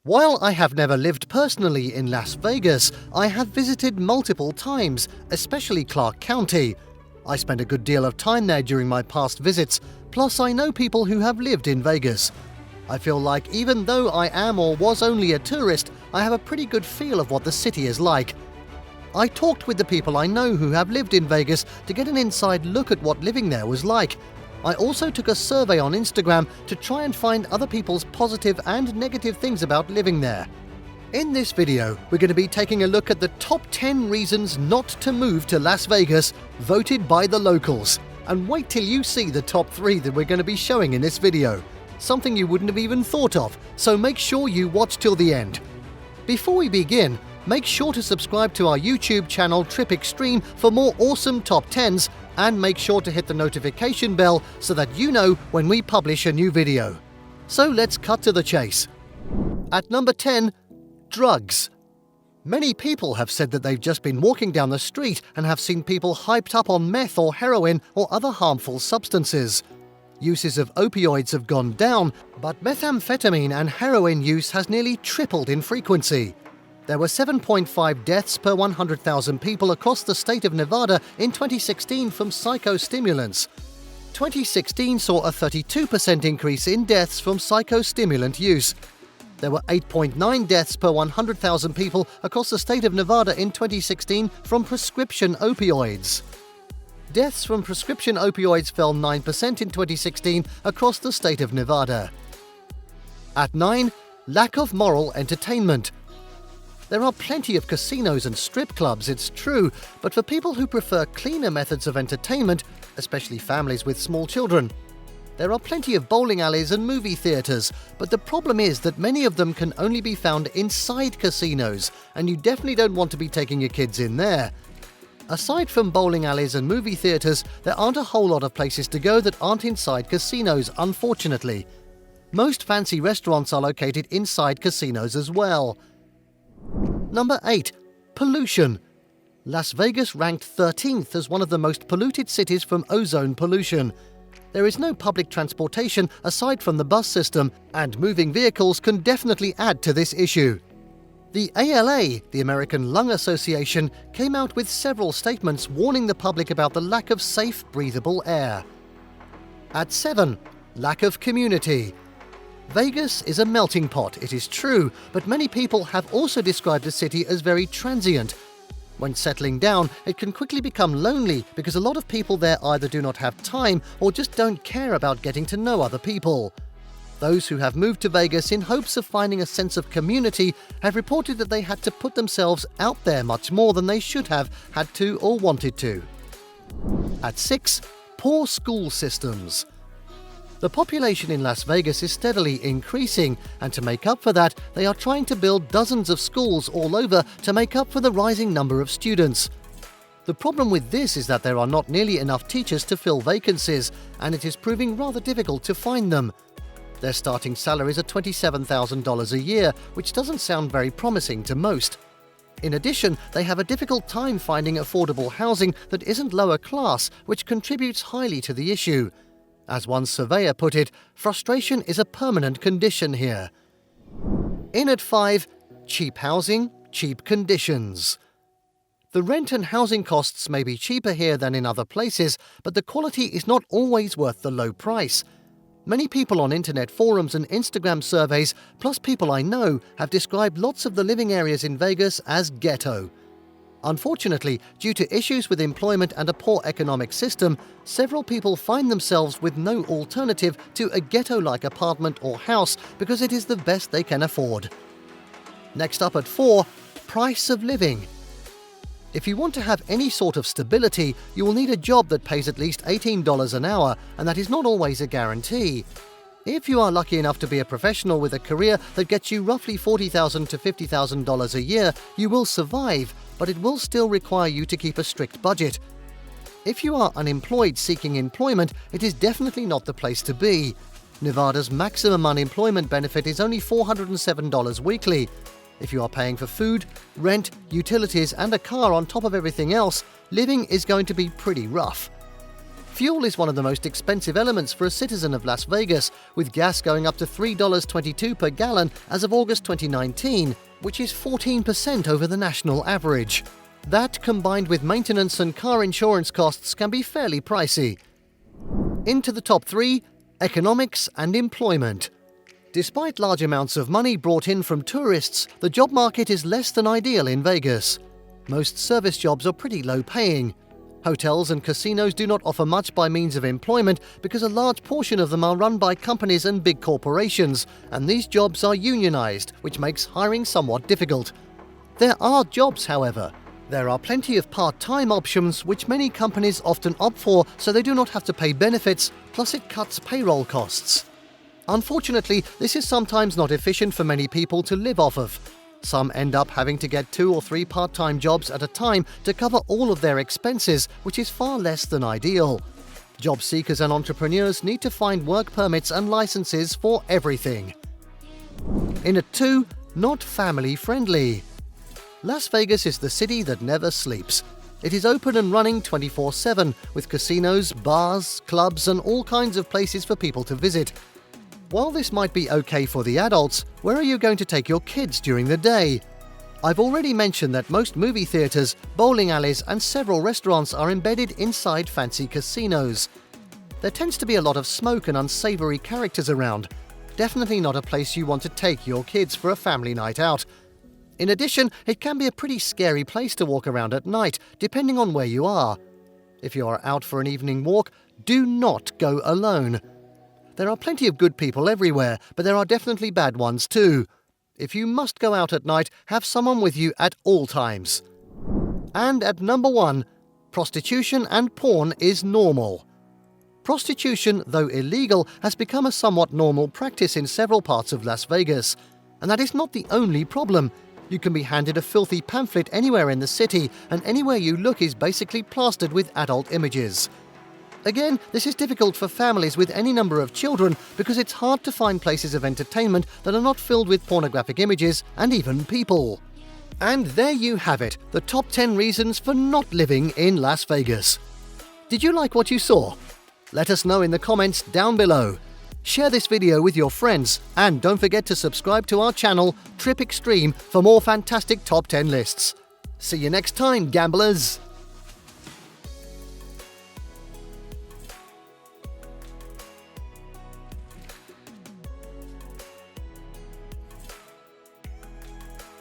While I have never lived personally in Las Vegas, I have visited multiple times, especially Clark County. I spent a good deal of time there during my past visits, plus I know people who have lived in Vegas. I feel like even though I am or was only a tourist, I have a pretty good feel of what the city is like. I talked with the people I know who have lived in Vegas to get an inside look at what living there was like. I also took a survey on Instagram to try and find other people's positive and negative things about living there. In this video, we're going to be taking a look at the top 10 reasons not to move to Las Vegas, voted by the locals. And wait till you see the top 3 that we're going to be showing in this video. Something you wouldn't have even thought of, so make sure you watch till the end. Before we begin, make sure to subscribe to our YouTube channel Trip Xtreme for more awesome top 10s, and make sure to hit the notification bell so that you know when we publish a new video. So let's cut to the chase. At number 10, drugs. Many people have said that they've just been walking down the street and have seen people hyped up on meth or heroin or other harmful substances. Uses of opioids have gone down, but methamphetamine and heroin use has nearly tripled in frequency. There were 7.5 deaths per 100,000 people across the state of Nevada in 2016 from psychostimulants. 2016 saw a 32% increase in deaths from psychostimulant use. There were 8.9 deaths per 100,000 people across the state of Nevada in 2016 from prescription opioids. Deaths from prescription opioids fell 9% in 2016 across the state of Nevada. At 9, lack of moral entertainment. There are plenty of casinos and strip clubs, it's true, but for people who prefer cleaner methods of entertainment, especially families with small children. There are plenty of bowling alleys and movie theaters, but the problem is that many of them can only be found inside casinos, and you definitely don't want to be taking your kids in there. Aside from bowling alleys and movie theaters, there aren't a whole lot of places to go that aren't inside casinos, unfortunately. Most fancy restaurants are located inside casinos as well. Number 8. Pollution. Las Vegas ranked 13th as one of the most polluted cities from ozone pollution. There is no public transportation aside from the bus system, and moving vehicles can definitely add to this issue. The ALA, the American Lung Association, came out with several statements warning the public about the lack of safe, breathable air. At 7. Lack of community. Vegas is a melting pot, it is true, but many people have also described the city as very transient. When settling down, it can quickly become lonely because a lot of people there either do not have time or just don't care about getting to know other people. Those who have moved to Vegas in hopes of finding a sense of community have reported that they had to put themselves out there much more than they should have had to or wanted to. At 6, poor school systems. The population in Las Vegas is steadily increasing, and to make up for that, they are trying to build dozens of schools all over to make up for the rising number of students. The problem with this is that there are not nearly enough teachers to fill vacancies, and it is proving rather difficult to find them. Their starting salaries are $27,000 a year, which doesn't sound very promising to most. In addition, they have a difficult time finding affordable housing that isn't lower class, which contributes highly to the issue. As one surveyor put it, frustration is a permanent condition here. In at 5, cheap housing, cheap conditions. The rent and housing costs may be cheaper here than in other places, but the quality is not always worth the low price. Many people on internet forums and Instagram surveys, plus people I know, have described lots of the living areas in Vegas as ghetto. Unfortunately, due to issues with employment and a poor economic system, several people find themselves with no alternative to a ghetto-like apartment or house because it is the best they can afford. Next up at 4, price of living. If you want to have any sort of stability, you will need a job that pays at least $18 an hour, and that is not always a guarantee. If you are lucky enough to be a professional with a career that gets you roughly $40,000 to $50,000 a year, you will survive, but it will still require you to keep a strict budget. If you are unemployed seeking employment, it is definitely not the place to be. Nevada's maximum unemployment benefit is only $407 weekly. If you are paying for food, rent, utilities, and a car on top of everything else, living is going to be pretty rough. Fuel is one of the most expensive elements for a citizen of Las Vegas, with gas going up to $3.22 per gallon as of August 2019, which is 14% over the national average. That, combined with maintenance and car insurance costs, can be fairly pricey. Into the top 3, economics and employment. Despite large amounts of money brought in from tourists, the job market is less than ideal in Vegas. Most service jobs are pretty low-paying. Hotels and casinos do not offer much by means of employment because a large portion of them are run by companies and big corporations, and these jobs are unionized, which makes hiring somewhat difficult. There are jobs, however. There are plenty of part-time options which many companies often opt for so they do not have to pay benefits, plus it cuts payroll costs. Unfortunately, this is sometimes not efficient for many people to live off of. Some end up having to get 2 or 3 part-time jobs at a time to cover all of their expenses, which is far less than ideal. Job seekers and entrepreneurs need to find work permits and licenses for everything. In at 2, not family-friendly. Las Vegas is the city that never sleeps. It is open and running 24/7, with casinos, bars, clubs, and all kinds of places for people to visit. While this might be okay for the adults, where are you going to take your kids during the day? I've already mentioned that most movie theaters, bowling alleys, and several restaurants are embedded inside fancy casinos. There tends to be a lot of smoke and unsavory characters around. Definitely not a place you want to take your kids for a family night out. In addition, it can be a pretty scary place to walk around at night, depending on where you are. If you are out for an evening walk, do not go alone. There are plenty of good people everywhere, but there are definitely bad ones too. If you must go out at night, have someone with you at all times. And at number 1, prostitution and porn is normal. Prostitution, though illegal, has become a somewhat normal practice in several parts of Las Vegas. And that is not the only problem. You can be handed a filthy pamphlet anywhere in the city, and anywhere you look is basically plastered with adult images. Again, this is difficult for families with any number of children because it's hard to find places of entertainment that are not filled with pornographic images and even people. And there you have it, the top 10 reasons for not living in Las Vegas. Did you like what you saw? Let us know in the comments down below. Share this video with your friends, and don't forget to subscribe to our channel, Trip Xtreme, for more fantastic top 10 lists. See you next time, gamblers!